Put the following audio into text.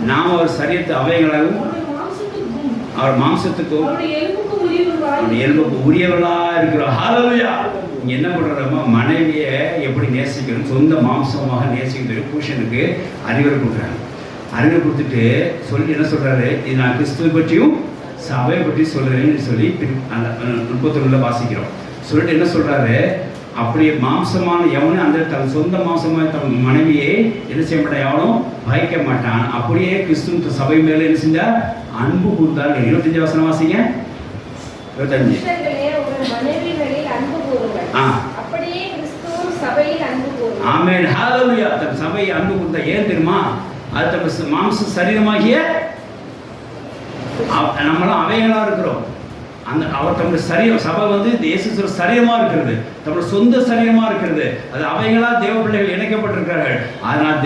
நாம் அவர் சரீரத்து அவயங்களாகவும் அவர் மாம்சத்துக்கும் எலும்புக்கு உரியவர்களா இருக்கிறோம். ஹல்லேலூயா. இங்க என்ன பண்றோமா, மனைவியை எப்படி நேசிக்கணும், சொந்த மாம்சமாக நேசிக்கிறது புருஷனுக்கு அறிவுரை கொடுக்குறாங்க. அறிவுரை கொடுத்துட்டு சொல்லி என்ன சொல்றாரு, இது நான் கிறிஸ்துவை பற்றியும் சபையை பற்றி சொல்றேன்னு சொல்லி அந்த 31 வாசிக்கிறோம். சொல்லிட்டு என்ன சொல்றாரு, அப்படியே மாம்சமான எவனும் அந்த தன் சொந்த மாம்சமான தன் மனைவியை என்ன செய்ய மாட்டான், எவனும் பயக்க மாட்டான். அப்படியே கிறிஸ்துவ சபை மேல என்ன செஞ்சார், அன்பு கூர்ந்தார். 25 வசனம் வாசிங்க. 25. ஆமென். ஹல்லேலூயா. தன் சபையை அன்பு கூர்ந்தா ஏன் தெரியுமா, அது தன் மாம்ச சரீரமாகிய நம்மளாம் அவைகளா இருக்கிறோம். அந்த அவர் தம்முடைய சரீரம், சபை வந்து இயேசு சரீரமா இருக்கிறது, தம்முடைய சொந்த சரீரமா இருக்கிறது. அது அவைகளா தேவ பிள்ளைகள் இணைக்கப்பட்டிருக்கிறார்கள். அதனால்